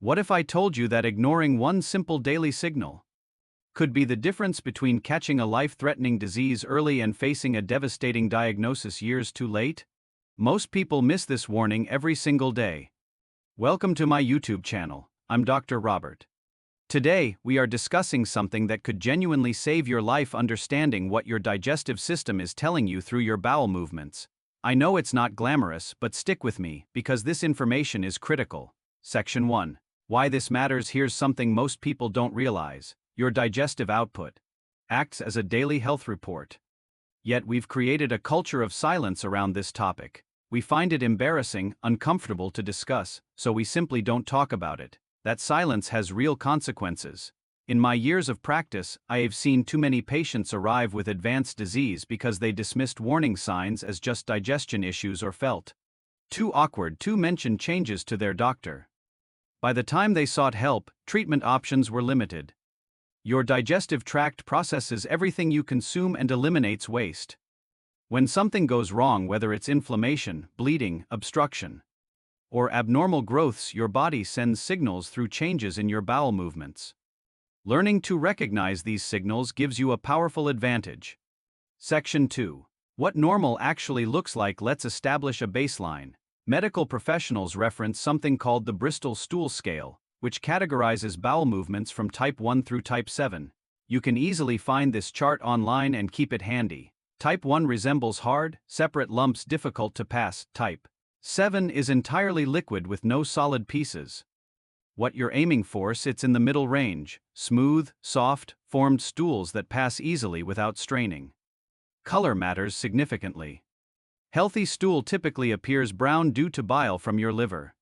What if I told you that ignoring one simple daily signal could be the difference between catching a life-threatening disease early and facing a devastating diagnosis years too late? Most people miss this warning every single day. Welcome to my YouTube channel. I'm Dr. Robert. Today, we are discussing something that could genuinely save your life: understanding what your digestive system is telling you through your bowel movements. I know it's not glamorous, but stick with me, because this information is critical. Section 1. Why this matters. Here's something most people don't realize. Your digestive output acts as a daily health report. Yet we've created a culture of silence around this topic. We find it embarrassing, uncomfortable to discuss, so we simply don't talk about it. That silence has real consequences. In my years of practice, I have seen too many patients arrive with advanced disease because they dismissed warning signs as just digestion issues or felt too awkward to mention changes to their doctor. By the time they sought help, treatment options were limited. Your digestive tract processes everything you consume and eliminates waste. When something goes wrong, whether it's inflammation, bleeding, obstruction, or abnormal growths, your body sends signals through changes in your bowel movements. Learning to recognize these signals gives you a powerful advantage. Section 2. What normal actually looks like. Let's establish a baseline. Medical professionals reference something called the Bristol Stool Scale, which categorizes bowel movements from type 1 through type 7. You can easily find this chart online and keep it handy. Type 1 resembles hard, separate lumps difficult to pass. Type 7 is entirely liquid with no solid pieces. What you're aiming for sits in the middle range: smooth, soft, formed stools that pass easily without straining. Color matters significantly. Healthy stool typically appears brown due to bile from your liver.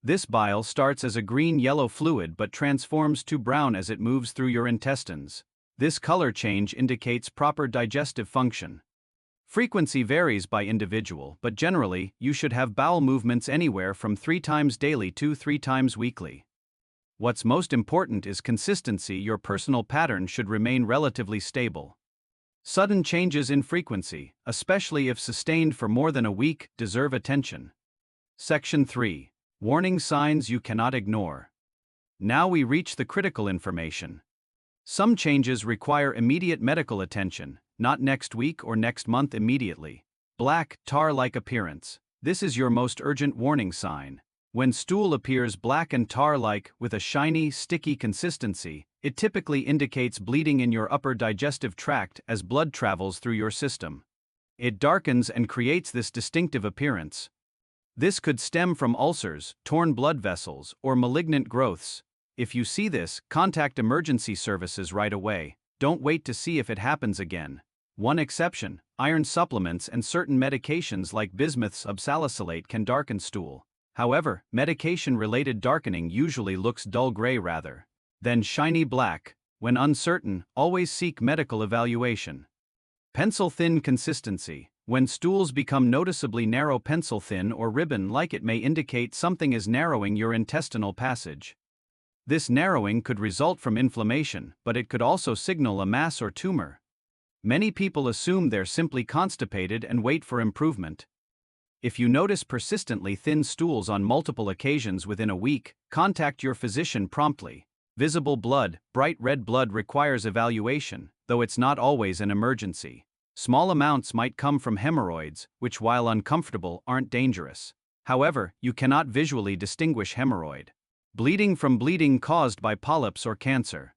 This bile starts as a green-yellow fluid but transforms to brown as it moves through your intestines. This color change indicates proper digestive function. Frequency varies by individual, but generally, you should have bowel movements anywhere from 3 times daily to 3 times weekly. What's most important is consistency. Your personal pattern should remain relatively stable. Sudden changes in frequency, especially if sustained for more than a week, deserve attention. Section 3. Warning signs you cannot ignore. Now we reach the critical information. Some changes require immediate medical attention, not next week or next month, immediately. Black, tar-like appearance. This is your most urgent warning sign. When stool appears black and tar-like with a shiny, sticky consistency, it typically indicates bleeding in your upper digestive tract as blood travels through your system. It darkens and creates this distinctive appearance. This could stem from ulcers, torn blood vessels, or malignant growths. If you see this, contact emergency services right away. Don't wait to see if it happens again. One exception: iron supplements and certain medications like bismuth oxalic can darken stool. However, medication-related darkening usually looks dull gray rather than shiny black. When uncertain, always seek medical evaluation. Pencil-thin consistency. When stools become noticeably narrow, pencil-thin or ribbon-like, it may indicate something is narrowing your intestinal passage. This narrowing could result from inflammation, but it could also signal a mass or tumor. Many people assume they're simply constipated and wait for improvement. If you notice persistently thin stools on multiple occasions within a week, contact your physician promptly. Visible blood, bright red blood, requires evaluation, though it's not always an emergency. Small amounts might come from hemorrhoids, which, while uncomfortable, aren't dangerous. However, you cannot visually distinguish hemorrhoid bleeding from bleeding caused by polyps or cancer.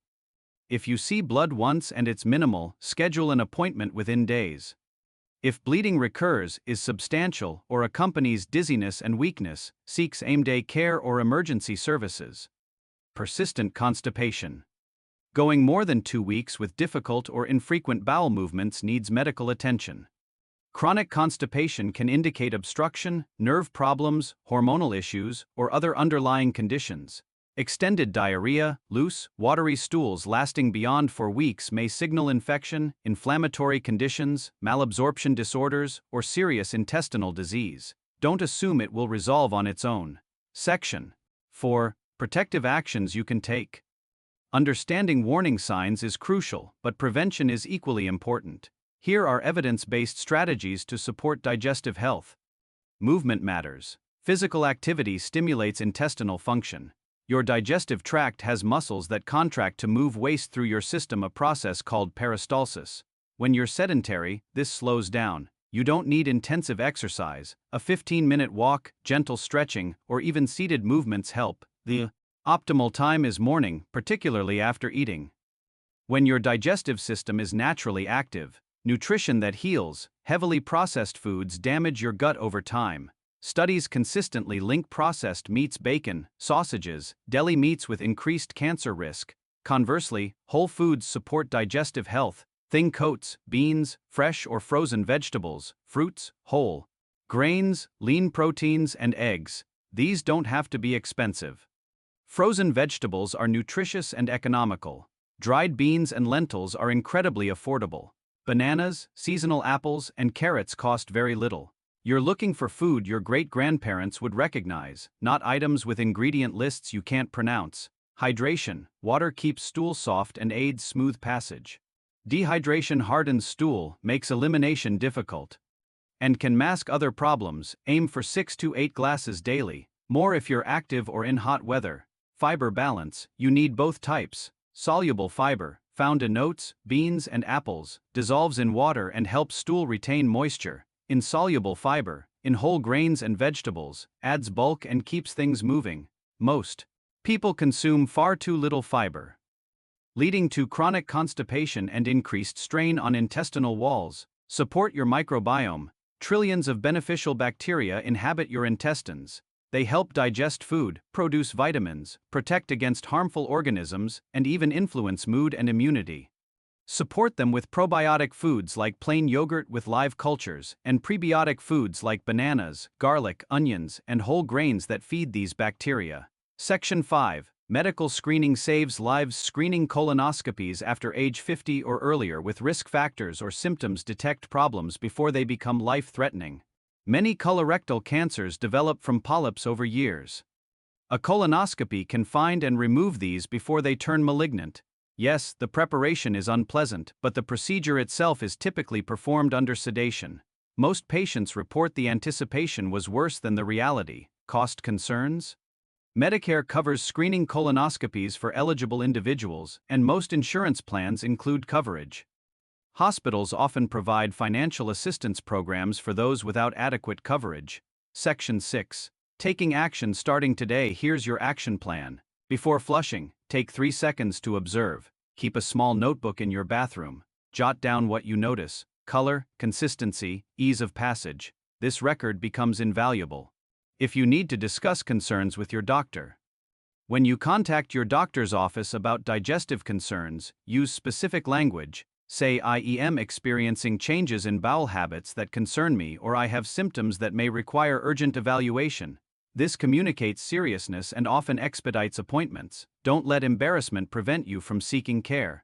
If you see blood once and it's minimal, schedule an appointment within days. If bleeding recurs, is substantial, or accompanies dizziness and weakness, seek same-day care or emergency services. Persistent constipation. Going more than 2 weeks with difficult or infrequent bowel movements needs medical attention. Chronic constipation can indicate obstruction, nerve problems, hormonal issues, or other underlying conditions. Extended diarrhea, loose, watery stools lasting beyond 4 weeks may signal infection, inflammatory conditions, malabsorption disorders, or serious intestinal disease. Don't assume it will resolve on its own. Section 4. Protective actions you can take. Understanding warning signs is crucial, but prevention is equally important. Here are evidence-based strategies to support digestive health. Movement matters. Physical activity stimulates intestinal function. Your digestive tract has muscles that contract to move waste through your system, a process called peristalsis. When you're sedentary, this slows down. You don't need intensive exercise. A 15-minute walk, gentle stretching, or even seated movements help. The optimal time is morning, particularly after eating. When your digestive system is naturally active, nutrition that heals, heavily processed foods damage your gut over time. Studies consistently link processed meats, bacon, sausages, deli meats with increased cancer risk. Conversely, whole foods support digestive health. Think oats, beans, fresh or frozen vegetables, fruits, whole grains, lean proteins, and eggs. These don't have to be expensive. Frozen vegetables are nutritious and economical. Dried beans and lentils are incredibly affordable. Bananas, seasonal apples, and carrots cost very little. You're looking for food your great-grandparents would recognize, not items with ingredient lists you can't pronounce. Hydration. Water keeps stool soft and aids smooth passage. Dehydration hardens stool, makes elimination difficult, and can mask other problems. Aim for 6 to 8 glasses daily, more if you're active or in hot weather. Fiber balance. You need both types. Soluble fiber, found in oats, beans, and apples, dissolves in water and helps stool retain moisture. Insoluble fiber, in whole grains and vegetables, adds bulk and keeps things moving. Most people consume far too little fiber, leading to chronic constipation and increased strain on intestinal walls. Support your microbiome. Trillions of beneficial bacteria inhabit your intestines. They help digest food, produce vitamins, protect against harmful organisms, and even influence mood and immunity. Support them with probiotic foods like plain yogurt with live cultures, and prebiotic foods like bananas, garlic, onions, and whole grains that feed these bacteria. Section 5. Medical screening saves lives. Screening colonoscopies after age 50 or earlier with risk factors or symptoms detect problems before they become life-threatening. Many colorectal cancers develop from polyps over years. A colonoscopy can find and remove these before they turn malignant. Yes, the preparation is unpleasant, but the procedure itself is typically performed under sedation. Most patients report the anticipation was worse than the reality. Cost concerns? Medicare covers screening colonoscopies for eligible individuals, and most insurance plans include coverage. Hospitals often provide financial assistance programs for those without adequate coverage. Section 6. Taking action starting today. Here's your action plan. Before flushing, take 3 seconds to observe. Keep a small notebook in your bathroom. Jot down what you notice: color, consistency, ease of passage. This record becomes invaluable if you need to discuss concerns with your doctor. When you contact your doctor's office about digestive concerns, use specific language. Say, "I am experiencing changes in bowel habits that concern me," or "I have symptoms that may require urgent evaluation." This communicates seriousness and often expedites appointments. Don't let embarrassment prevent you from seeking care.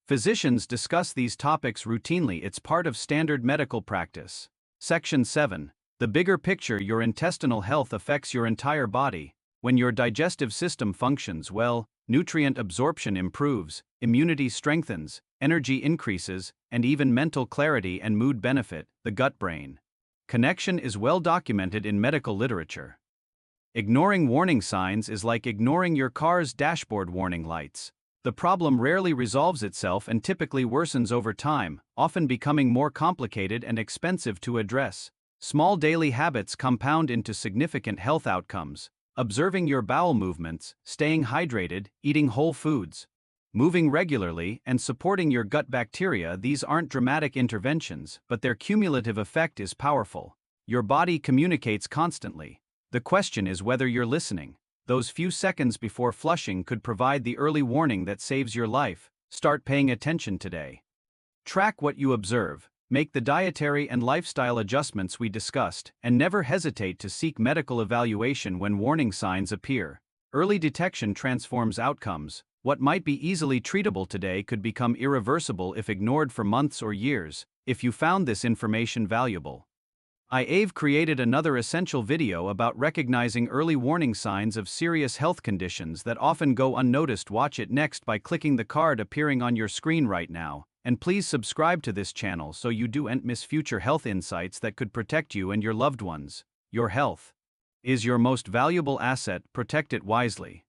Physicians discuss these topics routinely. It's part of standard medical practice. Section 7. The bigger picture. Your intestinal health affects your entire body. When your digestive system functions well, nutrient absorption improves, immunity strengthens, energy increases, and even mental clarity and mood benefit. The gut-brain connection is well documented in medical literature. Ignoring warning signs is like ignoring your car's dashboard warning lights. The problem rarely resolves itself and typically worsens over time, often becoming more complicated and expensive to address. Small daily habits compound into significant health outcomes. Observing your bowel movements, staying hydrated, eating whole foods, moving regularly, and supporting your gut bacteria. These aren't dramatic interventions, but their cumulative effect is powerful. Your body communicates constantly. The question is whether you're listening. Those few seconds before flushing could provide the early warning that saves your life. Start paying attention today. Track what you observe, make the dietary and lifestyle adjustments we discussed, and never hesitate to seek medical evaluation when warning signs appear. Early detection transforms outcomes. What might be easily treatable today could become irreversible if ignored for months or years. If you found this information valuable, I've created another essential video about recognizing early warning signs of serious health conditions that often go unnoticed. Watch it next by clicking the card appearing on your screen right now, and please subscribe to this channel so you don't miss future health insights that could protect you and your loved ones. Your health is your most valuable asset. Protect it wisely.